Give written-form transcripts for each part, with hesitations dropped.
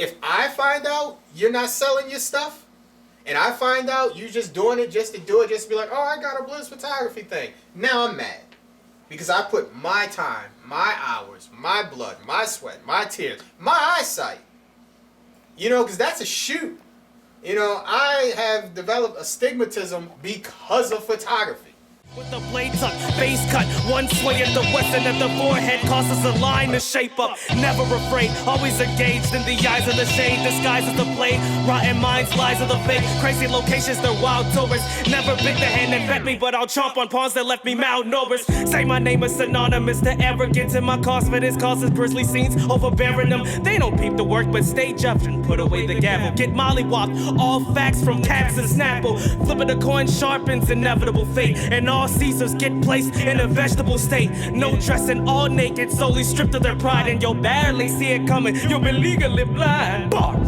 If I find out you're not selling your stuff, and I find out you just doing it just to do it, just to be like, oh, I got a Bliz Photography thing. Now I'm mad. Because I put my time, my hours, my blood, my sweat, my tears, my eyesight. You know, because that's a shoot. You know, I have developed astigmatism because of photography. With the blade tuck, face cut, one sway at the west end of the forehead causes a line to shape up. Never afraid, always engaged in the eyes of the shade. Disguised as the blade, rotten minds, lies of the fake. Crazy locations, they're wild tourists. Never bit the hand that fed me, but I'll chomp on pawns that left me malnourished. Say my name is synonymous to arrogance, and my cause for this causes grisly scenes, overbearing them. They don't peep the work, but stage up and put away the gavel. Get mollywopped, all facts from caps and Snapple. Flipping a coin sharpens inevitable fate, and all Caesars get placed in a vegetable state. No dressing, all naked, solely stripped of their pride, and you'll barely see it coming. You'll be legally blind. Bars.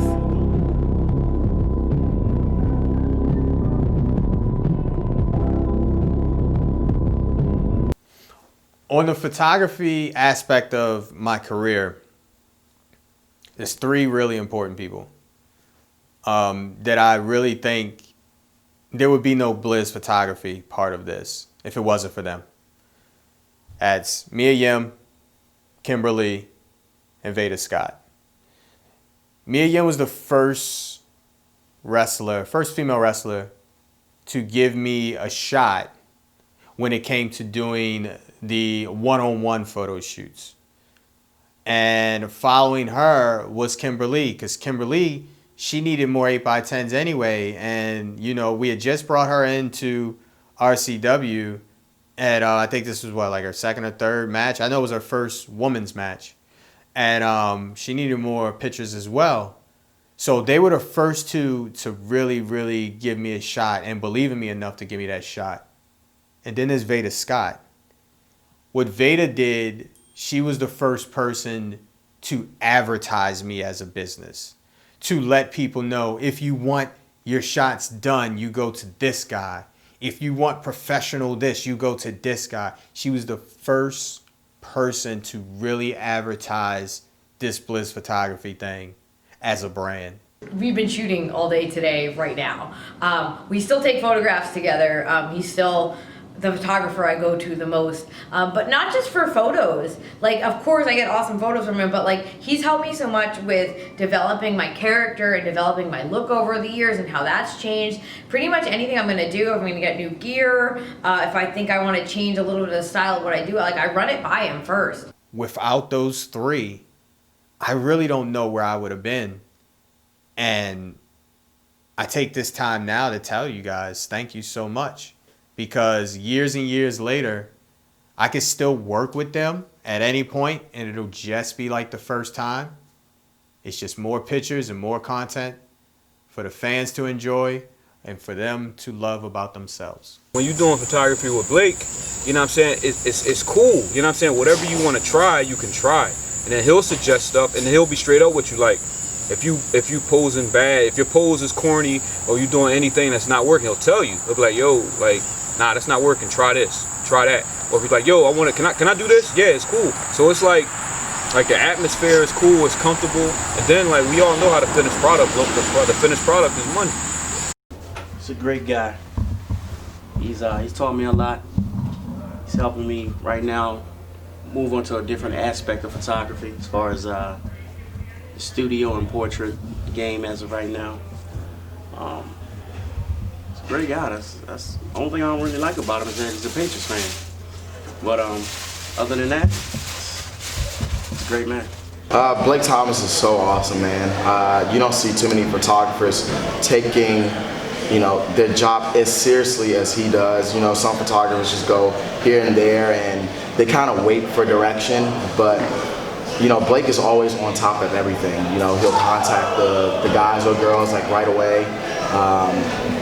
On the photography aspect of my career, there's three really important people that I really think there would be no Bliz Photography part of this if it wasn't for them. That's Mia Yim, Kimberly, and Veda Scott. Mia Yim was the first female wrestler to give me a shot when it came to doing the one-on-one photo shoots. And following her was Kimberly, because Kimberly, she needed more 8x10s anyway. And, you know, we had just brought her into RCW at, I think this was what, like her second or third match. I know it was her first women's match. And she needed more pictures as well. So they were the first two to really, really give me a shot and believe in me enough to give me that shot. And then there's Veda Scott. What Veda did, she was the first person to advertise me as a business, to let people know, if you want your shots done, you go to this guy. If you want professional this, you go to this guy. She was the first person to really advertise this Bliz Photography thing as a brand. We've been shooting all day today, right now. We still take photographs together. He's still the photographer I go to the most, but not just for photos. Like, of course I get awesome photos from him, but like, he's helped me so much with developing my character and developing my look over the years and how that's changed. Pretty much anything I'm gonna do, if I'm gonna get new gear, if I think I wanna change a little bit of the style of what I do, like, I run it by him first. Without those three, I really don't know where I would have been. And I take this time now to tell you guys, thank you so much. Because years and years later, I could still work with them at any point and it'll just be like the first time. It's just more pictures and more content for the fans to enjoy and for them to love about themselves. When you're doing photography with Blake, you know what I'm saying, it's cool. You know what I'm saying, whatever you want to try, you can try. And then he'll suggest stuff and he'll be straight up with you, like, if you posing bad, if your pose is corny or you doing anything that's not working, he'll tell you. He'll be like, yo, like, nah, that's not working, try this, try that. Or if he's like, yo, can I do this? Yeah, it's cool. So it's like the atmosphere is cool, it's comfortable, and then like we all know how the finished product looks. The finished product is money. He's a great guy. He's taught me a lot. He's helping me right now move on to a different aspect of photography as far as the studio and portrait game as of right now. He's a great guy. That's the only thing I don't really like about him is that he's a Patriots fan. But other than that, he's a great man. Blake Thomas is so awesome, man. You don't see too many photographers taking, you know, their job as seriously as he does. You know, some photographers just go here and there and they kind of wait for direction, but you know, Blake is always on top of everything. You know, he'll contact the guys or girls like right away.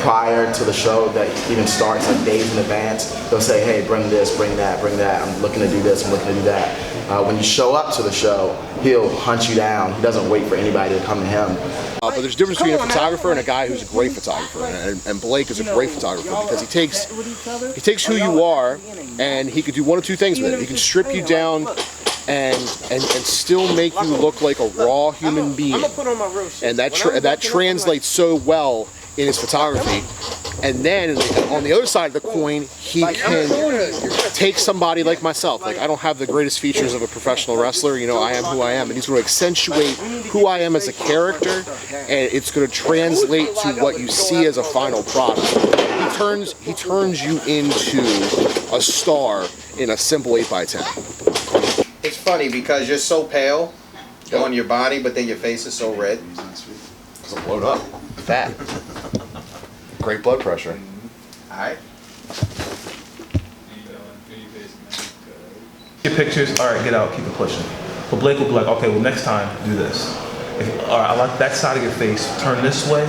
Prior to the show that even starts, like days in advance, they'll say, hey, bring this, bring that, bring that. I'm looking to do this, I'm looking to do that. When you show up to the show, he'll hunt you down. He doesn't wait for anybody to come to him. But there's a difference between a photographer and a guy who's a great photographer, and Blake is a great photographer because he takes who you are and he can do one of two things with it. He can strip you down and still make you look like a raw human being. I'm gonna put on my real shit. And that translates so well in his photography. And then on the other side of the coin, he can take somebody like myself. Like, I don't have the greatest features of a professional wrestler. You know, I am who I am, and he's going to accentuate who I am as a character, and it's going to translate to what you see as a final product. He turns you into a star in a simple 8x10. It's funny because you're so pale on your body, but then your face is so red. Because I'm blown up. Fat. Great blood pressure. All right. Get pictures, all right, get out, keep it pushing. But Blake will be like, okay, well, next time, do this. All right, I like that side of your face, turn this way,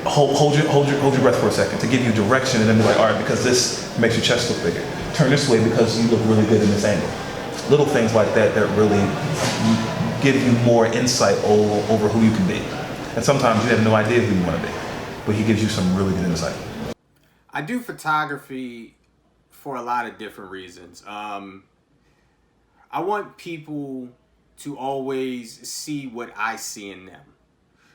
hold your breath for a second to give you direction, and then be like, all right, because this makes your chest look bigger. Turn this way because you look really good in this angle. Little things like that that really give you more insight over who you can be. And sometimes you have no idea who you want to be, but he gives you some really good insight. I do photography for a lot of different reasons. I want people to always see what I see in them.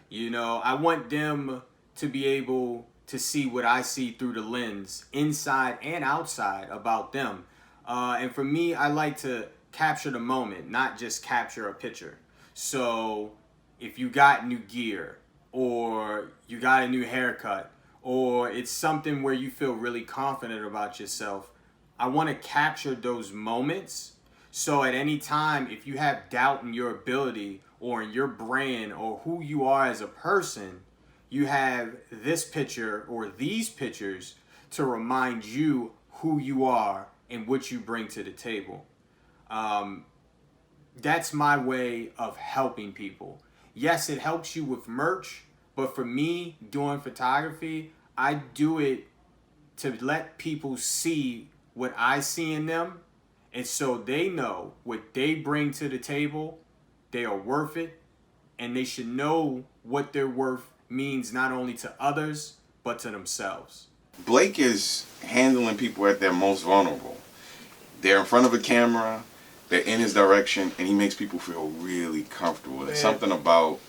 You know, I want them to be able to see what I see through the lens, inside and outside, about them. And for me, I like to capture the moment, not just capture a picture. So if you got new gear, or you got a new haircut, or it's something where you feel really confident about yourself, I want to capture those moments. So at any time, if you have doubt in your ability or in your brand or who you are as a person, you have this picture or these pictures to remind you who you are and what you bring to the table. That's my way of helping people. Yes, it helps you with merch, but for me, doing photography, I do it to let people see what I see in them, and so they know what they bring to the table, they are worth it, and they should know what their worth means not only to others, but to themselves. Blake is handling people at their most vulnerable. They're in front of a camera, they're in his direction, and he makes people feel really comfortable. There's something about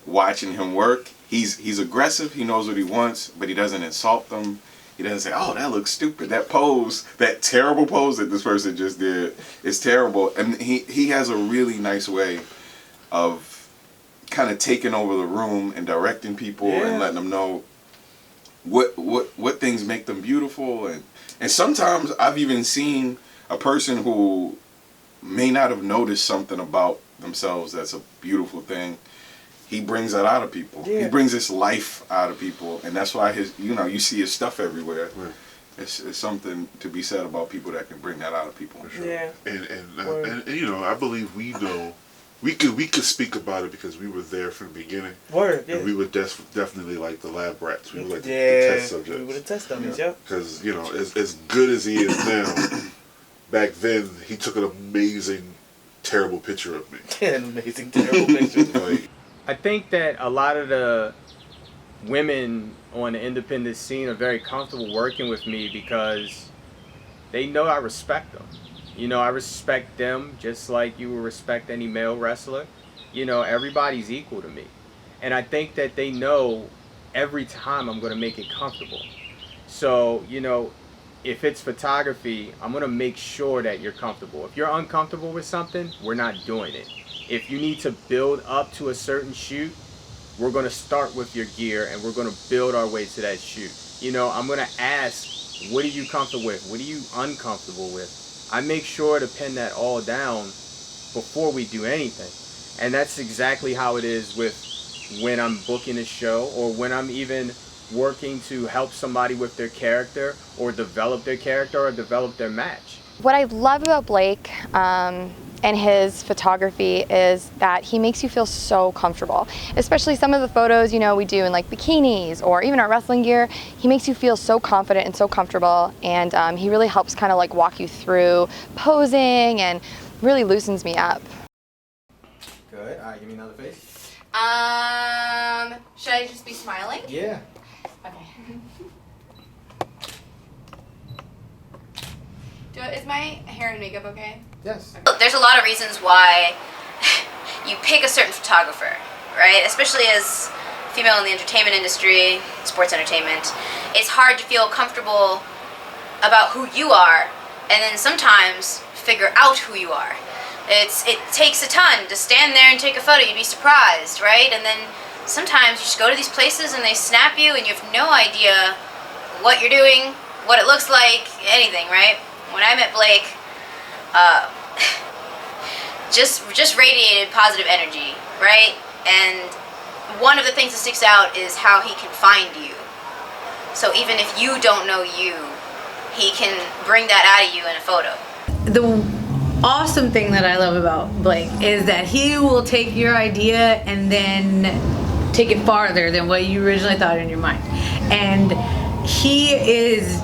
watching him work. He's aggressive, he knows what he wants, but he doesn't insult them. He doesn't say, oh, that looks stupid. That pose, that terrible pose that this person just did is terrible. And he has a really nice way of kind of taking over the room and directing people and letting them know what things make them beautiful. And sometimes I've even seen a person who may not have noticed something about themselves that's a beautiful thing. He brings that out of people. He brings this life out of people, and that's why you see his stuff everywhere. Right. It's something to be said about people that can bring that out of people. Sure. Yeah. And you know, I believe we know we could speak about it because we were there from the beginning. Word. Yeah. And we were definitely like the lab rats. We were like the test subjects. We were the test subjects. Yeah. Because you know, as good as he is now, back then he took an amazing, terrible picture of me. An amazing, terrible picture. Like, I think that a lot of the women on the independent scene are very comfortable working with me because they know I respect them. You know, I respect them just like you would respect any male wrestler. You know, everybody's equal to me. And I think that they know every time I'm going to make it comfortable. So, you know, if it's photography, I'm going to make sure that you're comfortable. If you're uncomfortable with something, we're not doing it. If you need to build up to a certain shoot, we're going to start with your gear and we're going to build our way to that shoot. You know, I'm going to ask, what are you comfortable with? What are you uncomfortable with? I make sure to pin that all down before we do anything. And that's exactly how it is with when I'm booking a show or when I'm even working to help somebody with their character or develop their character or develop their match. What I love about Blake, and his photography is that he makes you feel so comfortable. Especially some of the photos, you know, we do in like bikinis or even our wrestling gear. He makes you feel so confident and so comfortable, and he really helps kind of like walk you through posing and really loosens me up. Good. All right, give me another face. Should I just be smiling? Yeah. Okay. Is my hair and makeup okay? Yes. There's a lot of reasons why you pick a certain photographer, right? Especially as female in the entertainment industry, sports entertainment, it's hard to feel comfortable about who you are and then sometimes figure out who you are. It takes a ton to stand there and take a photo. You'd be surprised, right? And then sometimes you just go to these places and they snap you and you have no idea what you're doing, what it looks like, anything, right? When I met Blake, just radiated positive energy, right? And one of the things that sticks out is how he can find you. So even if you don't know you, he can bring that out of you in a photo. The awesome thing that I love about Blake is that he will take your idea and then take it farther than what you originally thought in your mind. And he is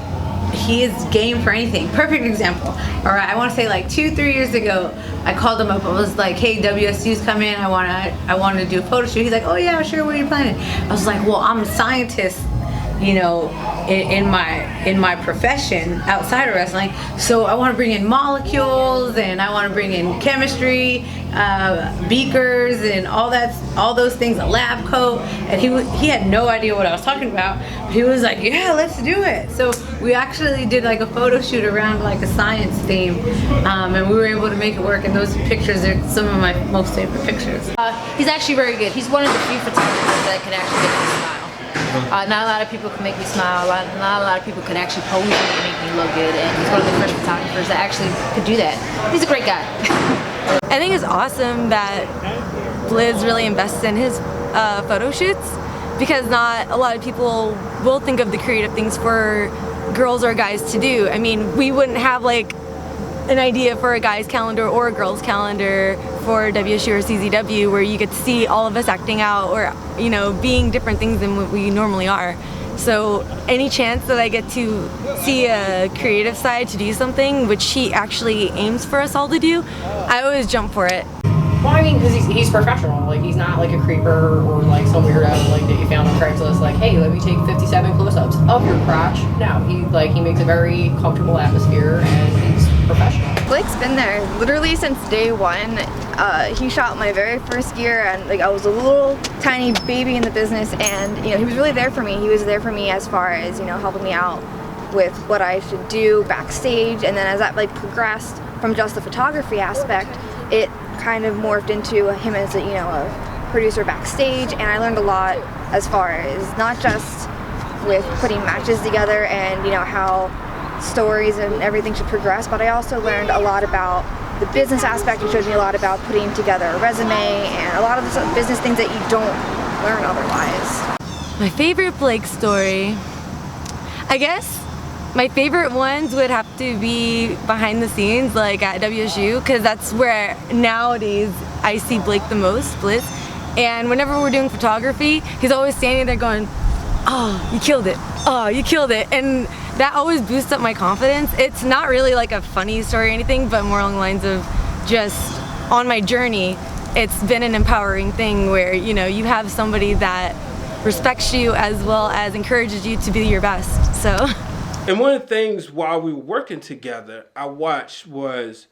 game for anything. Perfect example. All right, I want to say like 2-3 years ago, I called him up. I was like, "Hey, WSU's coming. I want to do a photo shoot." He's like, "Oh yeah, sure. What are you planning?" I was like, "Well, I'm a scientist, you know, in my profession outside of wrestling. So I want to bring in molecules and I want to bring in chemistry, beakers and all those things, a lab coat." And he had no idea what I was talking about. But he was like, "Yeah, let's do it." So we actually did like a photo shoot around like a science theme, and we were able to make it work. And those pictures are some of my most favorite pictures. He's actually very good. He's one of the few photographers that can actually make me smile. Not a lot of people can make me smile. Not a lot of people can actually pose me and make me look good. And he's one of the first photographers that actually could do that. He's a great guy. I think it's awesome that Bliz really invests in his photo shoots, because not a lot of people will think of the creative things for girls or guys to do. I mean, we wouldn't have like an idea for a guy's calendar or a girl's calendar for WSU or CZW where you get to see all of us acting out or, you know, being different things than what we normally are. So any chance that I get to see a creative side to do something, which he actually aims for us all to do, I always jump for it. Well, I mean, because he's professional. Like, he's not like a creeper or like some weirdo like that you found on Craigslist. Like, hey, let me take 57 close-ups of your crotch. No, he makes a very comfortable atmosphere and he's professional. Blake's been there literally since day one. He shot my very first year, and like I was a little tiny baby in the business, and you know he was really there for me. He was there for me as far as, you know, helping me out with what I should do backstage, and then as that like progressed from just the photography aspect, it kind of morphed into him as a, you know, a producer backstage, and I learned a lot as far as not just with putting matches together and, you know, how stories and everything should progress, but I also learned a lot about the business aspect. It showed me a lot about putting together a resume and a lot of the business things that you don't learn otherwise. My favorite Blake story, I guess my favorite ones would have to be behind the scenes, like at WSU, because that's where nowadays I see Blake the most, Bliz. And whenever we're doing photography, he's always standing there going, "Oh, you killed it. Oh, you killed it." And that always boosts up my confidence. It's not really like a funny story or anything, but more along the lines of just on my journey, it's been an empowering thing where, you know, you have somebody that respects you as well as encourages you to be your best. So. And one of the things while we were working together, I watched was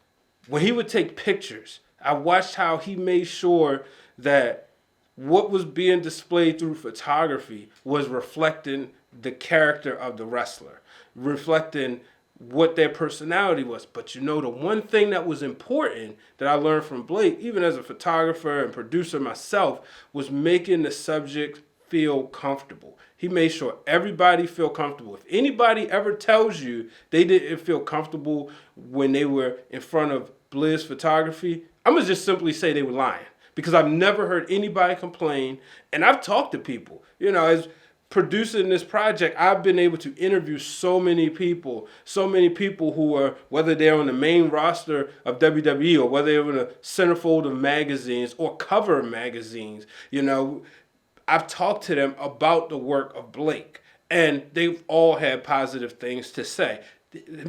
when he would take pictures, I watched how he made sure that what was being displayed through photography was reflecting the character of the wrestler, reflecting what their personality was. But you know, the one thing that was important that I learned from Blake, even as a photographer and producer myself, was making the subject feel comfortable. He made sure everybody feel comfortable. If anybody ever tells you they didn't feel comfortable when they were in front of Bliz Photography, I'm gonna just simply say they were lying, because I've never heard anybody complain. And I've talked to people, you know, as producing this project, I've been able to interview so many people who are, whether they're on the main roster of WWE or whether they're in a centerfold of magazines or cover of magazines. You know, I've talked to them about the work of Blake, and they've all had positive things to say.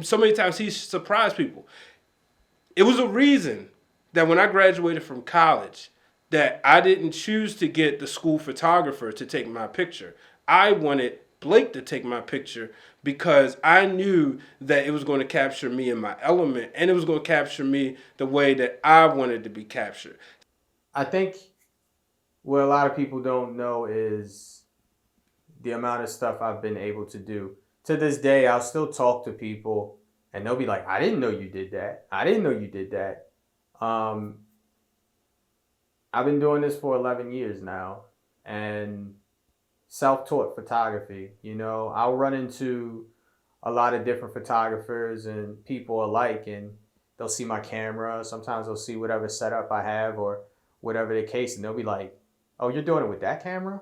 So many times he's surprised people. It was a reason that when I graduated from college that I didn't choose to get the school photographer to take my picture. I wanted Blake to take my picture because I knew that it was going to capture me in my element and it was going to capture me the way that I wanted to be captured. I think what a lot of people don't know is the amount of stuff I've been able to do. To this day, I'll still talk to people and they'll be like, I didn't know you did that. I didn't know you did that. I've been doing this for 11 years now and self-taught photography. You know, I'll run into a lot of different photographers and people alike, and they'll see my camera. Sometimes they'll see whatever setup I have or whatever the case, and they'll be like, oh, you're doing it with that camera?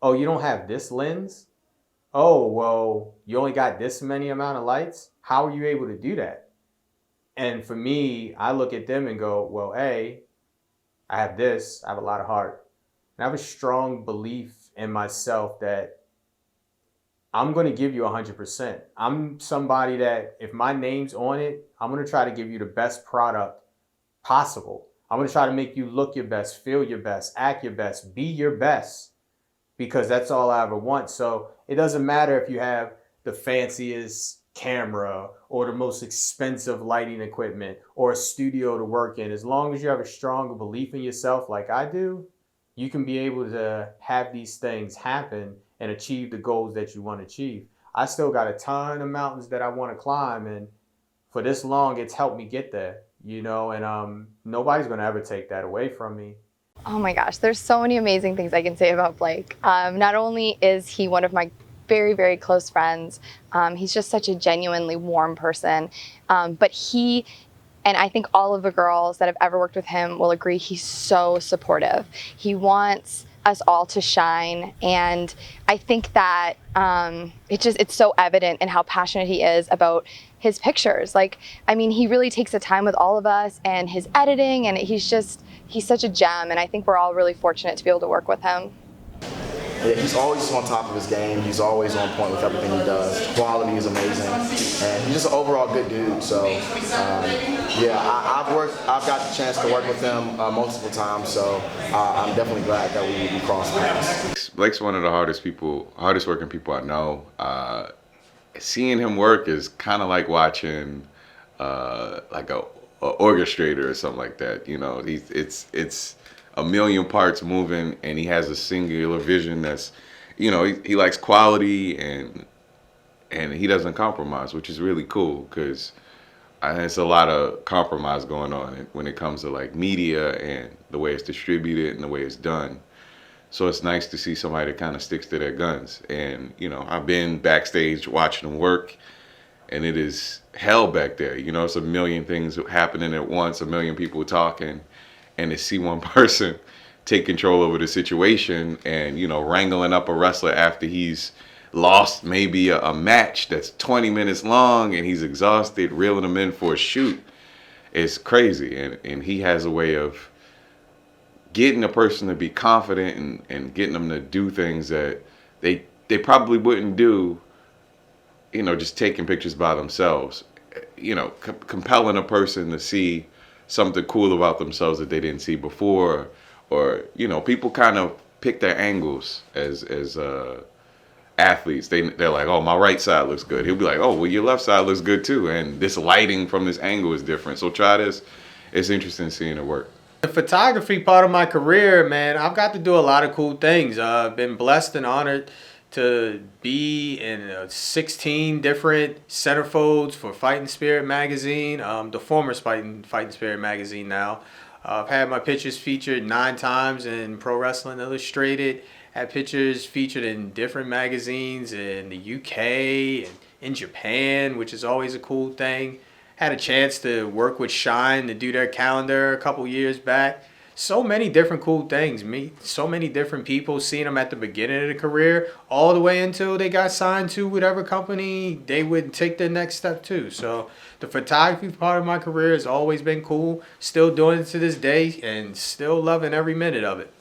Oh, you don't have this lens? Oh, well, you only got this many amount of lights? How are you able to do that? And for me, I look at them and go, well, A, I have this, I have a lot of heart. And I have a strong belief in myself that I'm going to give you 100%. I'm somebody that if my name's on it, I'm going to try to give you the best product possible. I'm going to try to make you look your best, feel your best, act your best, be your best, because that's all I ever want. So it doesn't matter if you have the fanciest camera or the most expensive lighting equipment or a studio to work in. As long as you have a strong belief in yourself like I do, you can be able to have these things happen and achieve the goals that you want to achieve. I still got a ton of mountains that I want to climb, and for this long, it's helped me get there, you know, and nobody's going to ever take that away from me. Oh my gosh, there's so many amazing things I can say about Blake. Not only is he one of my very, very close friends, he's just such a genuinely warm person, but he, and I think all of the girls that have ever worked with him will agree, he's so supportive. He wants us all to shine, and I think that it's so evident in how passionate he is about his pictures. Like, I mean, he really takes the time with all of us and his editing, and he's such a gem, and I think we're all really fortunate to be able to work with him. Yeah, he's always on top of his game. He's always on point with everything he does. The quality is amazing, and he's just an overall good dude. So, yeah, I've got the chance to work with him multiple times. So, I'm definitely glad that we crossed paths. Blake's one of the hardest working people I know. Seeing him work is kind of like watching like a orchestrator or something like that. You know, it's a million parts moving, and he has a singular vision that's, you know, he likes quality and he doesn't compromise, which is really cool because there's a lot of compromise going on when it comes to like media and the way it's distributed and the way it's done. So it's nice to see somebody that kind of sticks to their guns. And, you know, I've been backstage watching them work, and it is hell back there. You know, it's a million things happening at once, a million people talking. And to see one person take control over the situation and, you know, wrangling up a wrestler after he's lost maybe a match that's 20 minutes long and he's exhausted, reeling him in for a shoot, is crazy. And he has a way of getting a person to be confident and getting them to do things that they probably wouldn't do, you know, just taking pictures by themselves. You know, compelling a person to see something cool about themselves that they didn't see before, or you know, people kind of pick their angles as athletes. They're like, oh, my right side looks good. He'll be like, oh, well, your left side looks good too, and this lighting from this angle is different. So try this. It's interesting seeing it work. The photography part of my career, man, I've got to do a lot of cool things. I've been blessed and honored to be in 16 different centerfolds for Fighting Spirit magazine, the former Fighting Spirit magazine now. I've had my pictures featured 9 times in Pro Wrestling Illustrated, had pictures featured in different magazines in the UK and in Japan, which is always a cool thing. Had a chance to work with Shine to do their calendar a couple years back. So many different cool things. Meet so many different people, seeing them at the beginning of the career all the way until they got signed to whatever company they would take their next step to. So the photography part of my career has always been cool. Still doing it to this day and still loving every minute of it.